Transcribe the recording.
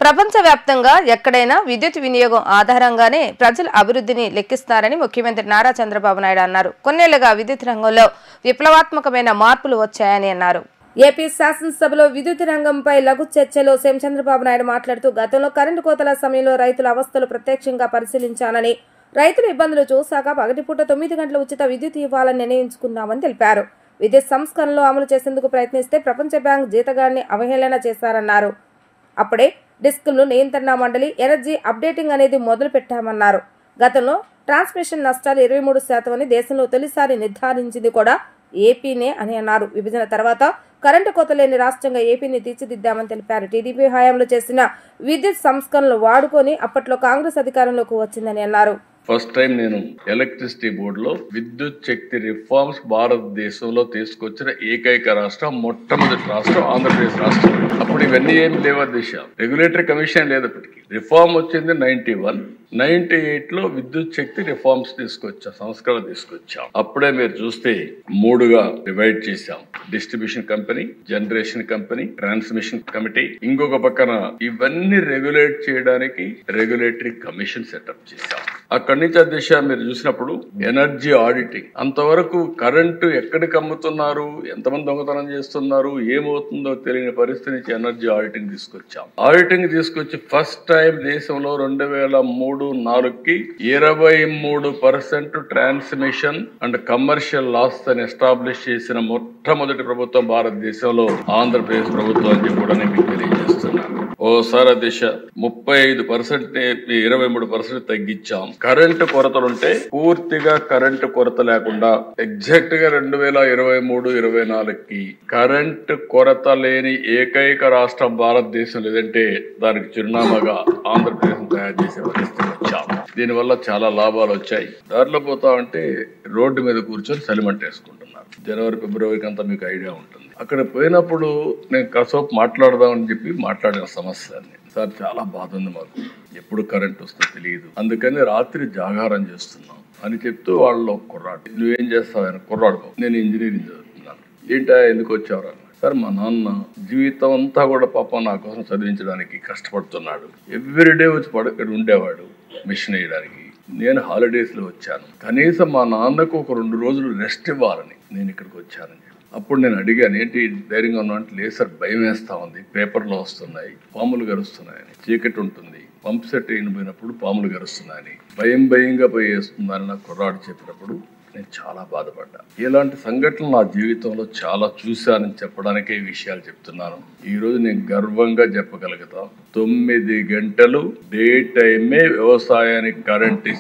ప్రపంచవ్యాప్తంగా ఎక్కడైనా విద్యుత్ వినియోగం ఆధారంగానే ప్రజల అభివృద్ధిని లెక్కిస్తారని ముఖ్యమంత్రి నారా చంద్రబాబు నాయుడు అన్నారు. కొన్నేళ్లుగా విద్యుత్ రంగంలో విప్లవాత్మకమైన మార్పులు వచ్చాయని అన్నారు. ఏపీ శాసనసభలో విద్యుత్ రంగంపై లఘు చర్చలో సీఎం చంద్రబాబు నాయుడు మాట్లాడుతూ గతంలో కరెంటు కోతల సమయంలో రైతుల అవస్థలు ప్రత్యక్షంగా పరిశీలించానని, రైతుల ఇబ్బందులు చూశాక పగటిపూట 9 గంటల ఉచిత విద్యుత్ ఇవ్వాలని నిర్ణయించుకున్నామని తెలిపారు. విద్యుత్ సంస్కరణలు అమలు చేసేందుకు ప్రయత్నిస్తే ప్రపంచ బ్యాంక్ జీతగాడిని అవహేళన చేశారన్నారు. అప్పుడే డిస్కులు నియంత్రణ మండలి ఎనర్జీ అప్డేటింగ్ అనేది మొదలు పెట్టామన్నారు. గతంలో ట్రాన్స్మిషన్ నష్టాలు 23% అని దేశంలో తొలిసారి నిర్ధారించింది కూడా ఏపీనే అని అన్నారు. విభజన తర్వాత కరెంటు కోత లేని రాష్ట్రంగా ఏపీని తీర్చిదిద్దామని తెలిపారు. టీడీపీ హయాంలో చేసిన విద్యుత్ సంస్కరణలు వాడుకొని అప్పట్లో కాంగ్రెస్ అధికారంలోకి వచ్చిందని అన్నారు. ఫస్ట్ టైం నేను ఎలక్ట్రిసిటీ బోర్డులో విద్యుత్ శక్తి రిఫార్మ్స్ భారతదేశంలో తీసుకొచ్చిన ఏకైక రాష్ట్రం, మొట్టమొదటి రాష్ట్రం ఆంధ్రప్రదేశ్ రాష్ట్రం. అప్పుడు ఇవన్నీ ఏమి లేవు. దిశ రెగ్యులేటరీ కమిషన్ లేదు. అప్పటికి రిఫార్మ్ వచ్చింది 91, 98లో విద్యుత్ శక్తి రిఫార్మ్స్ తీసుకొచ్చాం, సంస్కరణ తీసుకొచ్చాం. అప్పుడే మీరు చూస్తే 3గా డివైడ్ చేశాం. Distribution company, generation company, transmission committee, ఇంకొక పక్కన ఇవన్నీ రెగ్యులేట్ చేయడానికి రెగ్యులేటరీ కమిషన్ సెటప్ చేశాం. అక్కడి నుంచి దిశ మీరు చూసినప్పుడు ఎనర్జీ ఆడిటింగ్, అంతవరకు కరెంటు ఎక్కడికి అమ్ముతున్నారు, ఎంతమంది దొంగతనం చేస్తున్నారు, ఏమవుతుందో తెలియని పరిస్థితి నుంచి ఎనర్జీ ఆడిటింగ్ తీసుకొచ్చాం. ఆడిటింగ్ తీసుకొచ్చి ఫస్ట్ టైం దేశంలో 2003-4కి 23% ట్రాన్స్మిషన్ అండ్ కమర్షియల్ లాస్ అని ఎస్టాబ్లిష్ చేసిన మొట్టమొదటి ప్రభుత్వం భారతదేశంలో ఆంధ్రప్రదేశ్ ప్రభుత్వం అని కూడా నేను మీకు తెలియజేస్తున్నాను. ఓసారి దిశ 35% 23% తగ్గించాం. కరెంటు కొరతలుంటే పూర్తిగా కరెంటు కొరత లేకుండా ఎగ్జాక్ట్ గా 2023-24కి కరెంటు కొరత లేని ఏకైక రాష్ట్రం భారతదేశం లేదంటే దానికి చిరునామాగా ఆంధ్రప్రదేశ్ తయారు చేసే పరిస్థితి వచ్చాం. దీనివల్ల చాలా లాభాలు వచ్చాయి. దారిలో పోతా ఉంటే రోడ్డు మీద కూర్చొని సెలిమెంట్ వేసుకుంటున్నారు. జనవరి, ఫిబ్రవరికి అంతా మీకు ఐడియా ఉంటుంది. అక్కడ పోయినప్పుడు నేను కాసేపు మాట్లాడదామని చెప్పి మాట్లాడిన సమస్యని, సార్ చాలా బాధ ఉంది, మాకు ఎప్పుడు కరెంట్ వస్తుందో తెలియదు, అందుకని రాత్రి జాగారం చేస్తున్నాం అని చెప్తూ వాళ్ళు కుర్రాడు, నువ్వేం చేస్తావు ఆయన కుర్రాడు, నేను ఇంజనీరింగ్ చదువుతున్నాను, ఏంటా ఎందుకు వచ్చావు? సార్ మా నాన్న జీవితం అంతా కూడా పాపం నా కోసం చదివించడానికి కష్టపడుతున్నాడు. ఎవ్రీడే వచ్చి ఇక్కడ ఉండేవాడు మిషన్ వేయడానికి. నేను హాలిడేస్ లో వచ్చాను, కనీసం మా నాన్నకు ఒక 2 రోజులు రెస్ట్ ఇవ్వాలని నేను ఇక్కడికి వచ్చానని. అప్పుడు నేను అడిగాను, ఏంటి ధైర్యంగా ఉన్నా అంటే, లేదు సార్ భయం వేస్తా ఉంది, పేపర్లో వస్తున్నాయి, పాములు గరుస్తున్నాయని, చీకటి ఉంటుంది, పంప్ సెట్ అయిపోయినప్పుడు పాములు గరుస్తున్నాయని, భయంగా పోయేస్తుందని నా కుర్రాడు చెప్పినప్పుడు నేను చాలా బాధపడ్డా. ఇలాంటి సంఘటనలు నా జీవితంలో చాలా చూశానని చెప్పడానికే ఈ విషయాలు చెప్తున్నాను. ఈ రోజు నేను గర్వంగా చెప్పగలుగుతా, 9 గంటలు డే టైమే వ్యవసాయానికి కరెంట్